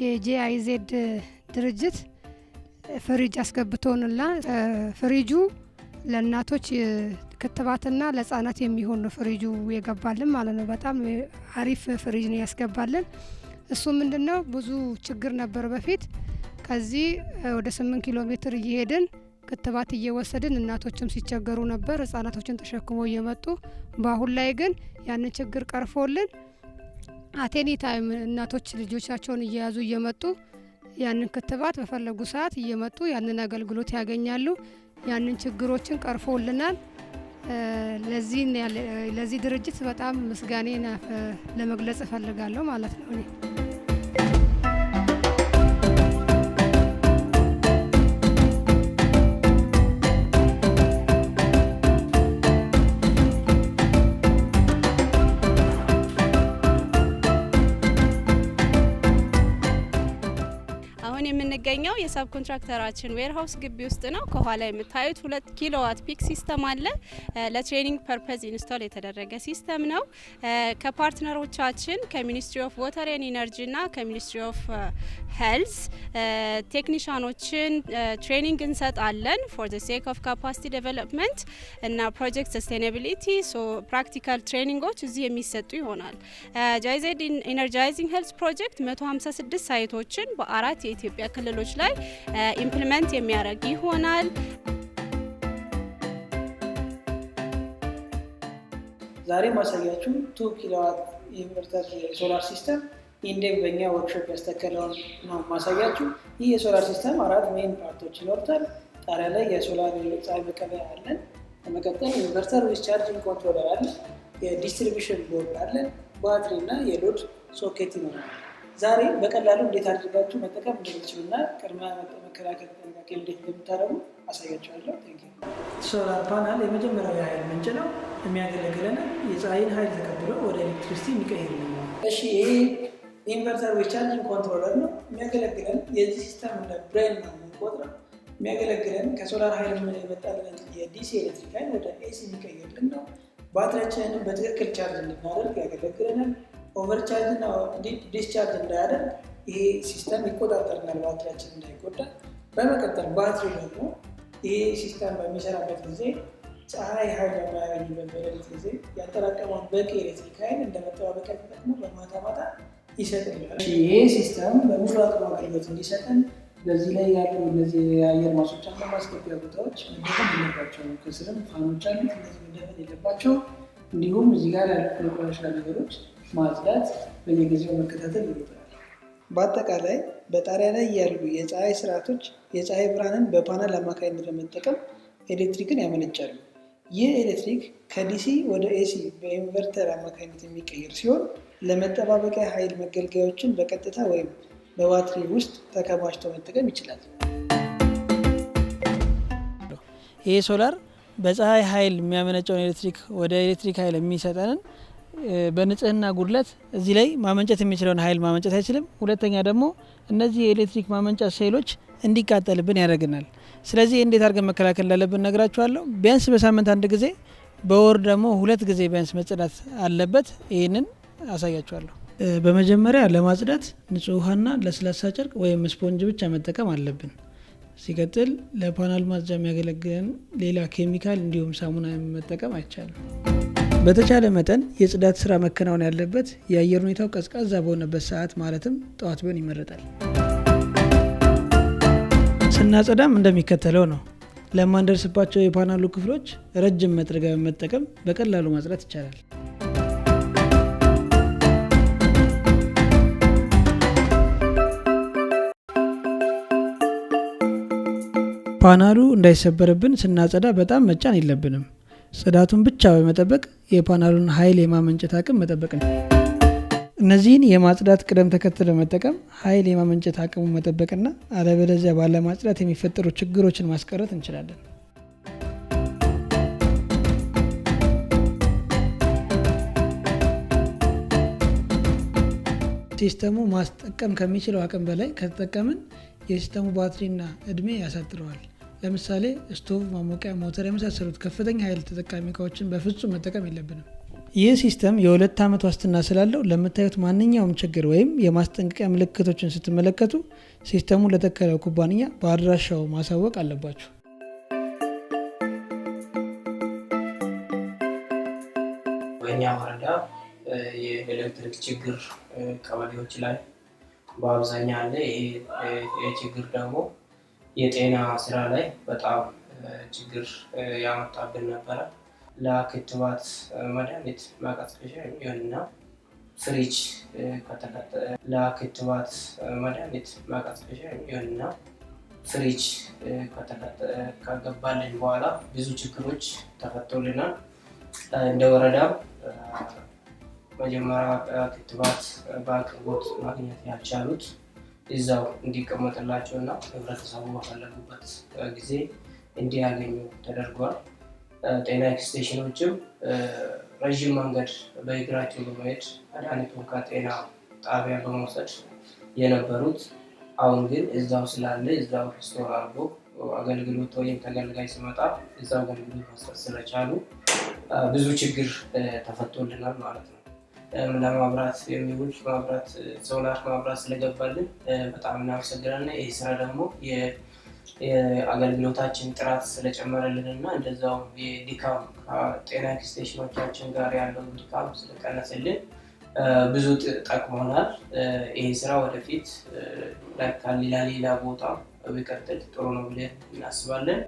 የጂአይዜድ ድርጅት ፍሪጅ አስገብቶንላ ፍሪጁ ለእናቶች ክትባትና ለህፃናት የሚሆን ነው ፍሪጁ የገባልን ማለት ነው። በጣም አሪፍ ፍሪጅ ነው ያስገባልን። እሱ ምንድነው ብዙ ችግር ነበር በፊት ከዚህ ወደ 8 ኪሎ ሜትር እየሄድን ክትባት እየወሰድን እናቶችም ሲቸገሩ ነበር ህፃናቶችን ተሸክመው እየመጡ። በአሁን ላይ ግን ያንን ችግር ቀርፎልን አቴኒ ታይም እናቶች ልጆቻቸውን እየያዙ እየመጡ ያንን ክትባት በፈለጉ ሰዓት እየመጡ ያንን አገልግሎት ያገኛሉ። ያንን ችግሮችን ቀርፎልናል። ለዚህ ድርጅት በጣም ምስጋናዬን ለመግለጽ እፈልጋለሁ ማለት ነው እኔ። የምንገኘው የሳብ ኮንትራክተራችን ዌርሃውስ ግቢ ውስጥ ነው። ከኋላ የምታዩት 2 ኪሎዋት ፒክ ሲስተም አለ። ለትሬኒንግ ፐርፐዝ ኢንስቶል የተደረገ ሲስተም ነው። ከፓርትነሮቻችን ከሚኒስትሪ ኦፍ ዋተር ኤንድ ኢነርጂ እና ከሚኒስትሪ ኦፍ ሄልዝ ቴክኒሻኖችን ትሬኒንግ እንሰጣለን ፎር ዘ ሴክ ኦፍ ካፓሲቲ ዴቨሎፕመንት እና ፕሮጀክት ሰስቴናቢሊቲ። ሶ ፕራክቲካል ትሬኒንጎች እዚህ የሚሰጡ ይሆናል። ጂአይዜድ ኢነርጃይዚንግ ሄልዝ ፕሮጀክት 156 ሳይቶችን በ4 የኢትዮጵያ ክልሎች ላይ ኢምፕሊመንት የሚያደርግ ይሆናል። ዛሬ ማሳያችሁ 2 ኪሎዋት ኢንቨርተር የሶላር ሲስተም ኢንዴቭ በእኛ ወርክሾፕ ያስተከለውን ነው ማሳያችሁ። ይህ የሶላር ሲስተም 4 ሜን ፓርቶች ይኖሩታል። ጣሪያ ላይ የሶላር ፀሐይ መቀበያ አለን። በመቀጠል ኢንቨርተር ዊዝ ቻርጂንግ ኮንትሮለር አለ። የዲስትሪቢዩሽን ቦርድ አለ። ባትሪ እና የሎድ ሶኬት ይኖራል። ዛሬ በቀላሉ እንዴት አድርጋችሁ መጠቀም እንደምትችሉና ቅድመ መከላከል ጥንቃቄ እንዴት እንደምታደርጉ አሳያችኋለሁ። ሶላር ፓናል የመጀመሪያው የኃይል ምንጭ ነው። የሚያገለግለን የፀሐይን ኃይል ተቀብሎ ወደ ኤሌክትሪሲቲ የሚቀይር ነው። እሺ፣ ይሄ ኢንቨርተር ዊዝ ቻርጂንግ ኮንትሮለር ነው። የሚያገለግለን የዚህ ሲስተም እንደ ብሬን ነው የምንቆጥረው። የሚያገለግለን ከሶላር ኃይል የመጣልን የዲሲ ኤሌክትሪክ ኃይል ወደ ኤሲ የሚቀይርልን ነው። ባትሪያችንን በትክክል ቻርጅ እንድናደርግ ያገለግለናል። ኦቨርቻርጅ እና ዲስቻርጅ እንዳያደርግ ይሄ ሲስተም ይቆጣጠርናል፣ ባትሪያችን እንዳይጎዳ። በመቀጠል ባትሪ ደግሞ ይሄ ሲስተም በሚሰራበት ጊዜ ፀሐይ ኃይል በማያገኝበት በሌሊት ጊዜ ያጠራቀመውን በቂ ኤሌክትሪክ ኃይል እንደ መጠባበቂያ ተጠቅሞ በማታ ማታ ይሰጥልናል። ይሄ ሲስተም በሙሉ አቅም አገልግሎት እንዲሰጠን በዚህ ላይ ያሉ እነዚህ የአየር ማስወጫና ማስገቢያ ቦታዎች መደፈን የለባቸው። ከስርም ፋኖች አሉት፣ እነዚህ መደፈን የለባቸው። እንዲሁም እዚህ ጋር ያሉ የቆሻሻ ነገሮች ማጽዳት በየጊዜው መከታተል ይኖራል። በአጠቃላይ በጣሪያ ላይ ያሉ የፀሐይ ስርዓቶች የፀሐይ ብርሃንን በፓናል አማካኝነት በመጠቀም ኤሌክትሪክን ያመነጫሉ። ይህ ኤሌክትሪክ ከዲሲ ወደ ኤሲ በኢንቨርተር አማካኝነት የሚቀየር ሲሆን ለመጠባበቂያ ኃይል መገልገያዎችን በቀጥታ ወይም በባትሪ ውስጥ ተከማችቶ መጠቀም ይችላል። ይህ ሶላር በፀሐይ ኃይል የሚያመነጨውን ኤሌክትሪክ ወደ ኤሌክትሪክ ኃይል የሚሰጠንን በንጽህና ጉድለት እዚህ ላይ ማመንጨት የሚችለውን ኃይል ማመንጨት አይችልም። ሁለተኛ ደግሞ እነዚህ የኤሌክትሪክ ማመንጫ ሴሎች እንዲቃጠልብን ያደርግናል። ስለዚህ እንዴት አድርገን መከላከል እንዳለብን ነግራችኋለሁ። ቢያንስ በሳምንት 1 ጊዜ፣ በወር ደግሞ 2 ጊዜ ቢያንስ መጽዳት አለበት። ይህንን አሳያችኋለሁ። በመጀመሪያ ለማጽዳት ንጹህ ውሃና ለስላሳ ጨርቅ ወይም ስፖንጅ ብቻ መጠቀም አለብን። ሲቀጥል ለፓናል ማጽጃ የሚያገለግለን ሌላ ኬሚካል እንዲሁም ሳሙና መጠቀም አይቻልም። በተቻለ መጠን የጽዳት ስራ መከናወን ያለበት የአየር ሁኔታው ቀዝቃዛ በሆነበት ሰዓት ማለትም ጠዋት ቢሆን ይመረጣል። ስናጸዳም እንደሚከተለው ነው። ለማንደርስባቸው የፓናሉ ክፍሎች ረጅም መጥረጊያ በመጠቀም በቀላሉ ማጽዳት ይቻላል። ፓናሉ እንዳይሰበርብን ስናጸዳ በጣም መጫን የለብንም። ጽዳቱን ብቻ በመጠበቅ የፓናሉን ኃይል የማመንጨት አቅም መጠበቅ ነው። እነዚህን የማጽዳት ቅደም ተከተል በመጠቀም ኃይል የማመንጨት አቅሙን መጠበቅና አለበለዚያ ባለማጽዳት የሚፈጠሩ ችግሮችን ማስቀረት እንችላለን። ሲስተሙ ማስጠቀም ከሚችለው አቅም በላይ ከተጠቀምን የሲስተሙ ባትሪና እድሜ ያሳጥረዋል። ለምሳሌ ስቶቭ፣ ማሞቂያ፣ ሞተር የመሳሰሉት ከፍተኛ ኃይል ተጠቃሚ እቃዎችን በፍጹም መጠቀም የለብንም። ይህ ሲስተም የ2 ዓመት ዋስትና ስላለው ለምታዩት ማንኛውም ችግር ወይም የማስጠንቀቂያ ምልክቶችን ስትመለከቱ ሲስተሙን ለተከለው ኩባንያ በአድራሻው ማሳወቅ አለባችሁ። በእኛ ወረዳ የኤሌክትሪክ ችግር ቀበሌዎች ላይ በአብዛኛው አለ። ይሄ ችግር ደግሞ የጤና ስራ ላይ በጣም ችግር ያመጣብን ነበረ። ለክትባት መድኃኒት ማቀዝቀዣ የሚሆንና ፍሪጅ ለክትባት መድኃኒት ማቀዝቀዣ የሚሆንና ፍሪጅ ከገባልን በኋላ ብዙ ችግሮች ተፈቶልናል። እንደ ወረዳም መጀመሪያ ክትባት በአቅርቦት ማግኘት ያልቻሉት እዛው እንዲቀመጥላቸውና ህብረተሰቡ በፈለጉበት ጊዜ እንዲያገኙ ተደርጓል። ጤና ኤክስቴንሽኖችም ረዥም መንገድ በእግራቸው በመሄድ መድኃኒቱን ከጤና ጣቢያ በመውሰድ የነበሩት አሁን ግን እዛው ስላለ እዛው ስቶር አድርጎ አገልግሎት ወይም ተገልጋይ ሲመጣ እዛው አገልግሎት መስጠት ስለቻሉ ብዙ ችግር ተፈቶልናል ማለት ነው። ለማብራት የሚውል ማብራት ሶላር ማብራት ስለገባልን በጣም እናመሰግናለን። ይህ ስራ ደግሞ የአገልግሎታችን ጥራት ስለጨመረልን እና እንደዛው የድካም ጤና ኤክስቴንሽኖቻችን ጋር ያለው ድካም ስለቀነሰልን ብዙ ጠቅሞናል። ይህ ስራ ወደፊት ሌላ ቦታ ቢቀጥል ጥሩ ነው ብለን እናስባለን።